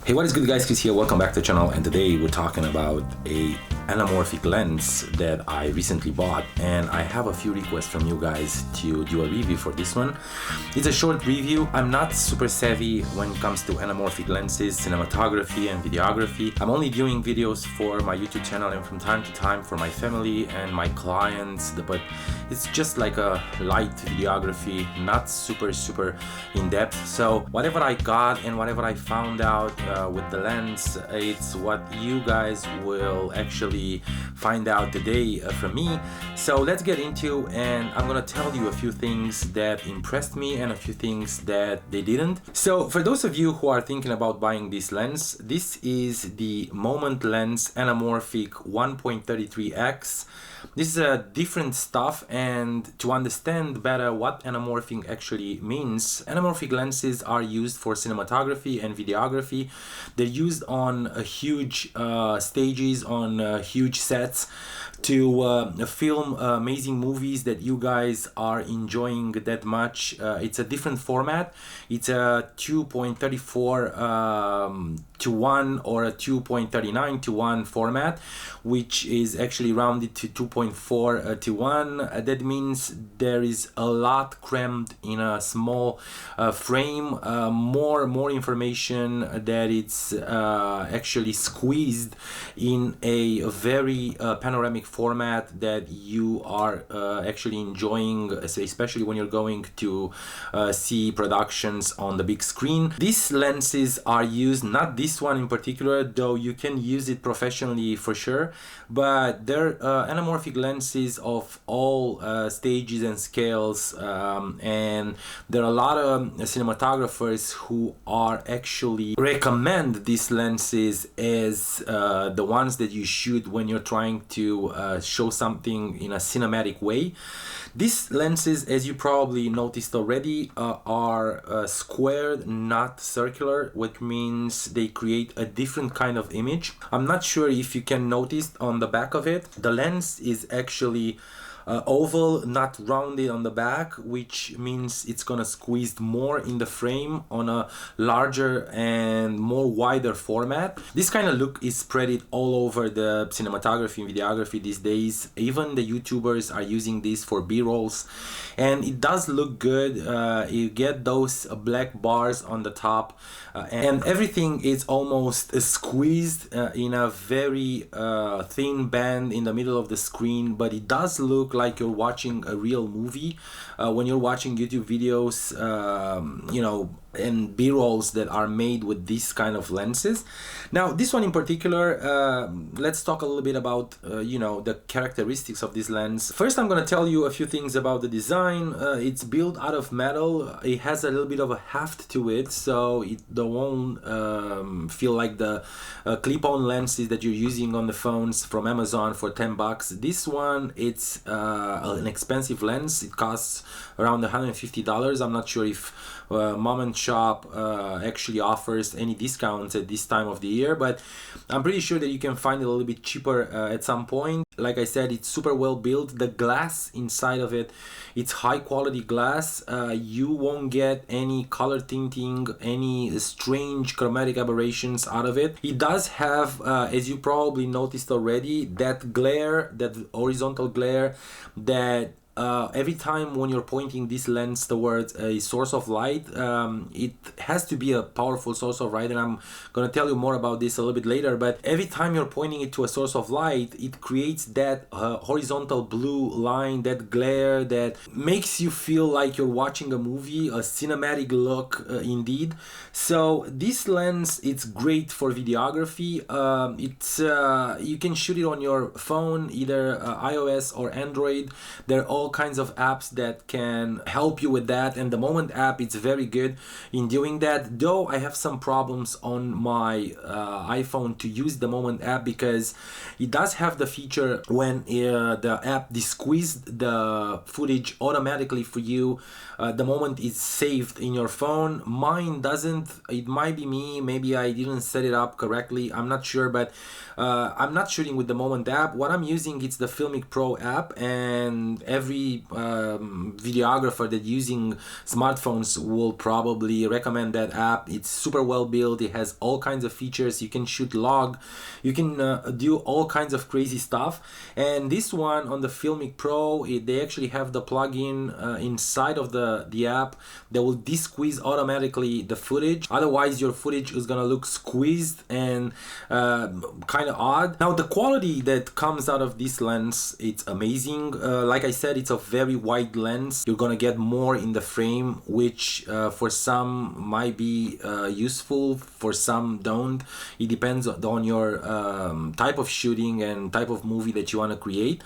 Hey, what is good guys, Chris here, welcome back to the channel, and today we're talking about a anamorphic lens that I recently bought, and I have a few requests from you guys to do a review for this one. It's a short review. I'm not super savvy when it comes to anamorphic lenses, cinematography and videography. I'm only doing videos for my YouTube channel and from time to time for my family and my clients, but it's just like a light videography, not super in-depth. So whatever I got and whatever I found out with the lens, it's what you guys will actually find out today from me. So let's get into, and I'm gonna tell you a few things that impressed me and a few things that they didn't. So for those of you who are thinking about buying this lens, this is the Moment Lens Anamorphic 1.33x. This is a different stuff, and to understand better what anamorphic actually means, anamorphic lenses are used for cinematography and videography. They're used on huge stages, on huge sets, to film amazing movies that you guys are enjoying that much. It's a different format. It's a 2.34 to 1 or a 2.39 to 1 format, which is actually rounded to 2.4 to 1. That means there is a lot crammed in a small frame, more information that it's actually squeezed in a very panoramic format that you are actually enjoying, especially when you're going to see productions on the big screen. These lenses are used, not this one in particular, though you can use it professionally for sure, but they're anamorphic lenses of all stages and scales, and there are a lot of cinematographers who are actually recommend these lenses as the ones that you shoot when you're trying to show something in a cinematic way. These lenses, as you probably noticed already, are squared, not circular, which means they create a different kind of image. I'm not sure if you can notice on the back of it, the lens is actually oval, not rounded on the back, which means it's gonna squeeze more in the frame on a larger and more wider format. This kind of look is spread all over the cinematography and videography these days. Even the YouTubers are using this for B-rolls, and it does look good. You get those black bars on the top, and everything is almost squeezed in a very thin band in the middle of the screen, but it does look like you're watching a real movie when you're watching YouTube videos, you know, and B-rolls that are made with these kind of lenses. Now this one in particular, let's talk a little bit about you know, the characteristics of this lens. First, I'm gonna tell you a few things about the design. It's built out of metal. It has a little bit of a heft to it, so it won't feel like the clip-on lenses that you're using on the phones from Amazon for 10 bucks. This one, it's an expensive lens. It costs around $150. I'm not sure if mom and shop actually offers any discounts at this time of the year, but I'm pretty sure that you can find it a little bit cheaper at some point. Like I said, it's super well built. The glass inside of it, it's high quality glass. You won't get any color tinting, any strange chromatic aberrations out of it. It does have, as you probably noticed already, that glare, that horizontal glare that every time when you're pointing this lens towards a source of light, it has to be a powerful source of light, and I'm gonna tell you more about this a little bit later. But every time you're pointing it to a source of light, it creates that horizontal blue line, that glare that makes you feel like you're watching a movie, a cinematic look indeed. So this lens, it's great for videography. It's you can shoot it on your phone, either iOS or Android. They're all kinds of apps that can help you with that, and the Moment app, it's very good in doing that, though I have some problems on my iPhone to use the Moment app, because it does have the feature when the app squeezed the footage automatically for you, the moment it's saved in your phone. Mine doesn't. It might be me, maybe I didn't set it up correctly, I'm not sure, but I'm not shooting with the Moment app. What I'm using, it's the Filmic Pro app, and every every videographer that using smartphones will probably recommend that app. It's super well built. It has all kinds of features. You can shoot log, you can do all kinds of crazy stuff. And this one on the Filmic Pro, they actually have the plugin inside of the app that will de-squeeze automatically the footage. Otherwise your footage is gonna look squeezed and kind of odd. Now the quality that comes out of this lens, it's amazing. Like I said, it's a very wide lens. You're gonna get more in the frame, which for some might be useful, for some don't. It depends on your type of shooting and type of movie that you want to create.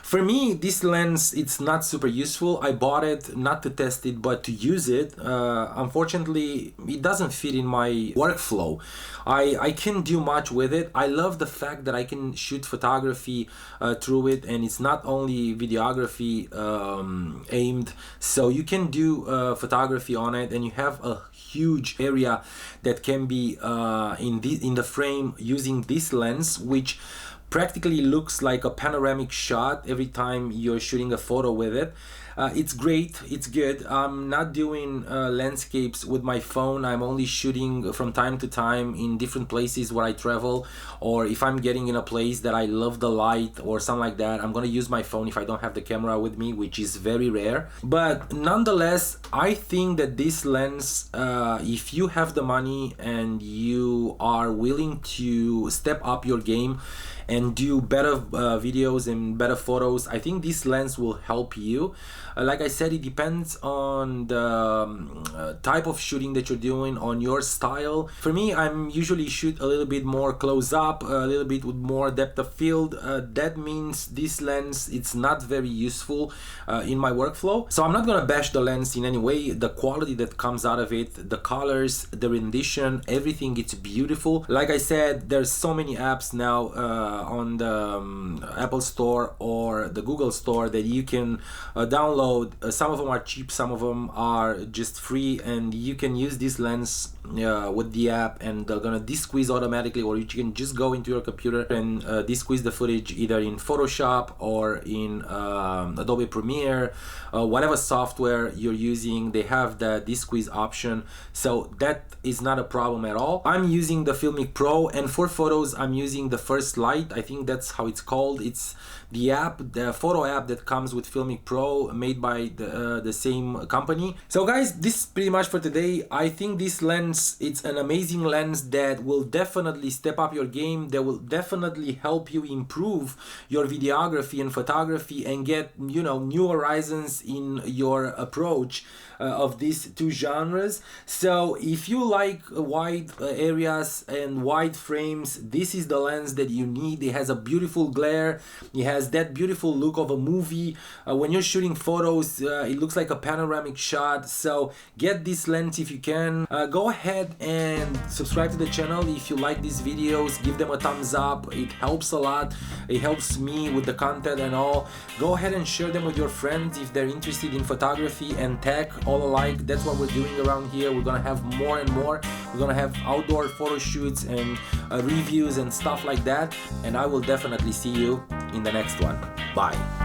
For me, this lens, it's not super useful. I bought it not to test it, but to use it. Unfortunately, it doesn't fit in my workflow. I can't do much with it. I love the fact that I can shoot photography through it, and it's not only videography aimed. So you can do photography on it, and you have a huge area that can be in the frame using this lens, which practically looks like a panoramic shot every time you're shooting a photo with it. It's great, it's good. I'm not doing landscapes with my phone. I'm only shooting from time to time in different places where I travel, or if I'm getting in a place that I love the light or something like that, I'm gonna use my phone if I don't have the camera with me, which is very rare. But nonetheless, I think that this lens, if you have the money and you are willing to step up your game and do better videos and better photos, I think this lens will help you. Like I said, it depends on the type of shooting that you're doing, on your style. For me, I'm usually shoot a little bit more close up, a little bit with more depth of field. That means this lens, it's not very useful in my workflow. So I'm not gonna bash the lens in any way. The quality that comes out of it, the colors, the rendition, everything, it's beautiful. Like I said, there's so many apps now on the Apple Store or the Google Store that you can download. Some of them are cheap, some of them are just free, and you can use this lens with the app, and they're gonna de-squeeze automatically, or you can just go into your computer and de-squeeze the footage either in Photoshop or in Adobe Premiere, whatever software you're using. They have the de-squeeze option, so that is not a problem at all. I'm using the Filmic Pro, and for photos I'm using the First Light. I think that's how it's called. It's the app, the photo app that comes with Filmic Pro, made by the same company. So guys, this is pretty much for today. I think this lens, it's an amazing lens that will definitely step up your game, that will definitely help you improve your videography and photography and get, you know, new horizons in your approach of these two genres. So if you like wide areas and wide frames, this is the lens that you need. It has a beautiful glare, it has that beautiful look of a movie. When you're shooting photos, it looks like a panoramic shot. So get this lens if you can. Go ahead and subscribe to the channel if you like these videos. Give them a thumbs up, it helps a lot. It helps me with the content and all. Go ahead and share them with your friends if they're interested in photography and tech all alike. That's what we're doing around here. We're gonna have more and more. We're gonna have outdoor photo shoots and reviews and stuff like that, and I will definitely see you in the next one. Bye.